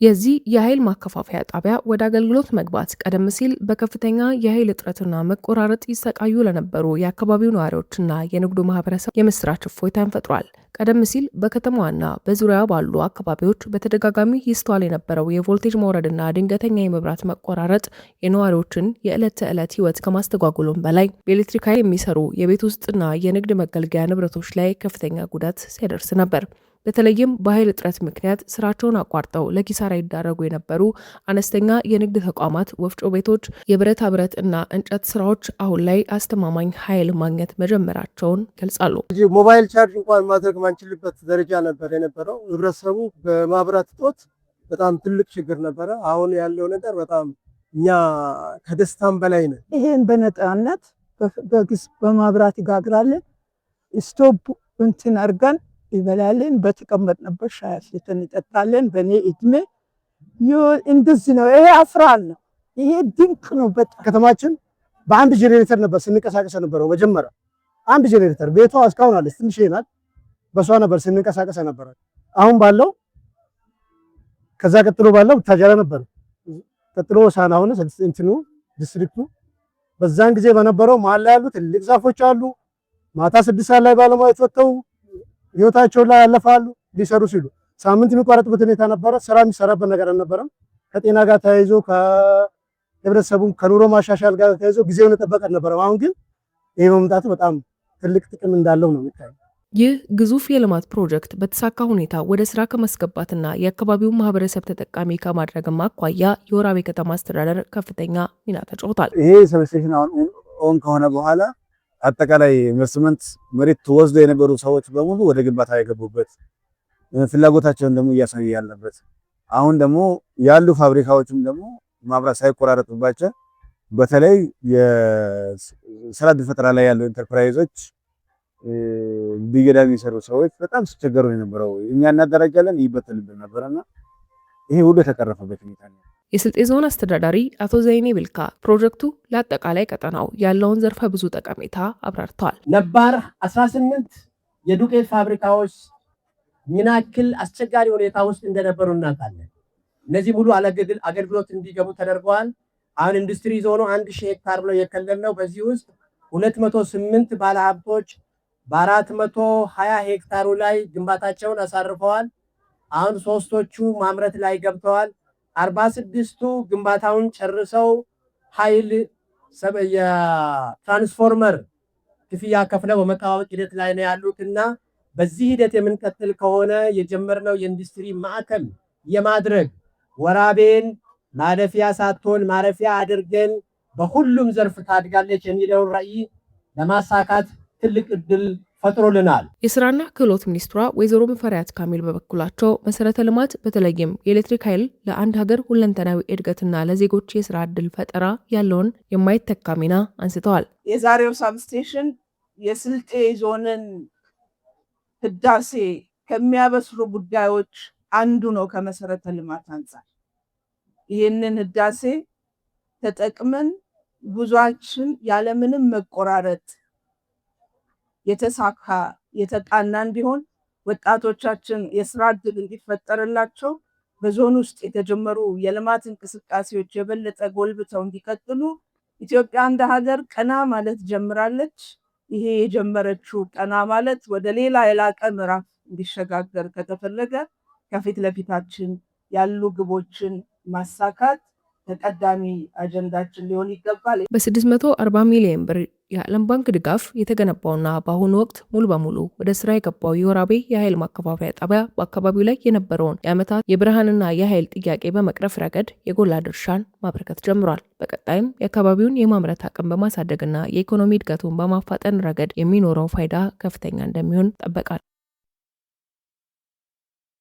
የዚህ የኃይል ማከፋፈያ ጣቢያ ወደ አገልግሎት መግባት ቀደም ሲል በከፍተኛ የኃይል እጥረትና መቆራረጥ ይሰቃዩ ለነበሩ የአካባቢው ነዋሪዎችና የንግዱ ማህበረሰብ የምስራች እፎይታን ፈጥሯል። ቀደም ሲል በከተማዋና በዙሪያ ባሉ አካባቢዎች በተደጋጋሚ ይስተዋል የነበረው የቮልቴጅ መውረድና ድንገተኛ የመብራት መቆራረጥ የነዋሪዎችን የዕለት ተዕለት ህይወት ከማስተጓጉሉም በላይ በኤሌክትሪክ ኃይል የሚሰሩ የቤት ውስጥና የንግድ መገልገያ ንብረቶች ላይ ከፍተኛ ጉዳት ሲያደርስ ነበር። በተለይም በኃይል እጥረት ምክንያት ስራቸውን አቋርጠው ለኪሳራ ይዳረጉ የነበሩ አነስተኛ የንግድ ተቋማት፣ ወፍጮ ቤቶች፣ የብረታ ብረት እና እንጨት ስራዎች አሁን ላይ አስተማማኝ ኃይል ማግኘት መጀመራቸውን ገልጻሉ። ሞባይል ቻርጅ እንኳን ማድረግ ማንችልበት ደረጃ ነበር የነበረው። ህብረተሰቡ በማብራት እጦት በጣም ትልቅ ችግር ነበረ። አሁን ያለው ነገር በጣም እኛ ከደስታም በላይ ነው። ይሄን በነፃነት በማብራት ይጋግራለን። ስቶፕ እንትን አርገን ይበላልን። በተቀመጥንበት ሻይ አፍልተን እንጠጣለን። በእኔ እድሜ እንደዚህ ነው። ይሄ አፍራል ነው። ይሄ ድንቅ ነው። በጣም ከተማችን በአንድ ጄኔሬተር ነበር ስንንቀሳቀስ ነበረው። መጀመሪያ አንድ ጄኔሬተር ቤቷ እስካሁን አለች፣ ትንሽ ናት። በሷ ነበር ስንንቀሳቀስ ነበር። አሁን ባለው ከዛ ቀጥሎ ባለው ታጃራ ነበር። ቀጥሎ ሳና ሆነ እንትኑ ዲስትሪክቱ። በዛን ጊዜ በነበረው መሀል ላይ ያሉ ትልቅ ዛፎች አሉ። ማታ 6 ሰዓት ላይ ባለሙያዎች ወጥተው ህይወታቸው ላይ ያለፋሉ ሊሰሩ ሲሉ ሳምንት የሚቋረጥበት ሁኔታ ነበረ። ስራ የሚሰራበት ነገር አልነበረም። ከጤና ጋር ተያይዞ ከህብረተሰቡ ከኑሮ ማሻሻል ጋር ተያይዞ ጊዜውን የጠበቀ ነበረ። አሁን ግን ይሄ መምጣቱ በጣም ትልቅ ጥቅም እንዳለው ነው የሚታየው። ይህ ግዙፍ የልማት ፕሮጀክት በተሳካ ሁኔታ ወደ ስራ ከማስገባትና የአካባቢው ማህበረሰብ ተጠቃሚ ከማድረግም አኳያ የወራቤ ከተማ አስተዳደር ከፍተኛ ሚና ተጫውቷል። ይሄ ሰብስቴሽን አሁን ኦን ከሆነ በኋላ አጠቃላይ ኢንቨስትመንት መሬት ወስዶ የነበሩ ሰዎች በሙሉ ወደ ግንባታ የገቡበት ፍላጎታቸውን ደግሞ እያሳዩ ያለበት፣ አሁን ደግሞ ያሉ ፋብሪካዎችም ደግሞ ማብራት ሳይቆራረጥባቸው በተለይ የስራ ዕድል ፈጠራ ላይ ያሉ ኢንተርፕራይዞች ቢገዳ የሚሰሩ ሰዎች በጣም ሲቸገሩ የነበረው እኛ እናደራጃለን ይበተልብን ነበርና ይሄ ሁሉ የተቀረፈበት ሁኔታ ነው። የስልጤ ዞን አስተዳዳሪ አቶ ዘይኔ ብልካ ፕሮጀክቱ ለአጠቃላይ ቀጠናው ያለውን ዘርፈ ብዙ ጠቀሜታ አብራርተዋል። ነባር 18 የዱቄት ፋብሪካዎች ምን ያክል አስቸጋሪ ሁኔታ ውስጥ እንደነበሩ እናውቃለን። እነዚህ ሙሉ አገልግሎት እንዲገቡ ተደርገዋል። አሁን ኢንዱስትሪ ዞኑ 1000 ሄክታር ብሎ የከለልነው በዚህ ውስጥ 208 ባለሀብቶች በ420 ሄክታሩ ላይ ግንባታቸውን አሳርፈዋል። አሁን 3ቶቹ ማምረት ላይ ገብተዋል። 46ቱ ግንባታውን ጨርሰው ኃይል የትራንስፎርመር ክፍያ ከፍለው በመጠባበቅ ሂደት ላይ ነው ያሉትና በዚህ ሂደት የምንቀጥል ከሆነ የጀመርነው የኢንዱስትሪ ማዕከል የማድረግ ወራቤን ማለፊያ ሳትሆን ማረፊያ አድርገን በሁሉም ዘርፍ ታድጋለች የሚለውን ራዕይ ለማሳካት ትልቅ እድል ፈጥሮልናል። የስራና ክህሎት ሚኒስትሯ ወይዘሮ ሙፈሪያት ካሚል በበኩላቸው መሰረተ ልማት በተለይም የኤሌክትሪክ ኃይል ለአንድ ሀገር ሁለንተናዊ እድገትና ለዜጎች የስራ ዕድል ፈጠራ ያለውን የማይተካ ሚና አንስተዋል። የዛሬው ሳብስቴሽን የስልጤ ዞንን ህዳሴ ከሚያበስሩ ጉዳዮች አንዱ ነው። ከመሰረተ ልማት አንጻር ይህንን ህዳሴ ተጠቅመን ጉዟችን ያለምንም መቆራረጥ የተሳካ የተቃና እንዲሆን ወጣቶቻችን የስራ ዕድል እንዲፈጠርላቸው በዞን ውስጥ የተጀመሩ የልማት እንቅስቃሴዎች የበለጠ ጎልብተው እንዲቀጥሉ ኢትዮጵያ እንደ ሀገር ቀና ማለት ጀምራለች። ይሄ የጀመረችው ቀና ማለት ወደ ሌላ የላቀ ምዕራፍ እንዲሸጋገር ከተፈለገ ከፊት ለፊታችን ያሉ ግቦችን ማሳካት ተቀዳሚ አጀንዳችን ሊሆን ይገባል። በ640 ሚሊዮን ብር የዓለም ባንክ ድጋፍ የተገነባውና በአሁኑ ወቅት ሙሉ በሙሉ ወደ ስራ የገባው የወራቤ የኃይል ማከፋፈያ ጣቢያ በአካባቢው ላይ የነበረውን የዓመታት የብርሃንና የኃይል ጥያቄ በመቅረፍ ረገድ የጎላ ድርሻን ማበረከት ጀምሯል። በቀጣይም የአካባቢውን የማምረት አቅም በማሳደግና የኢኮኖሚ እድገቱን በማፋጠን ረገድ የሚኖረው ፋይዳ ከፍተኛ እንደሚሆን ይጠበቃል።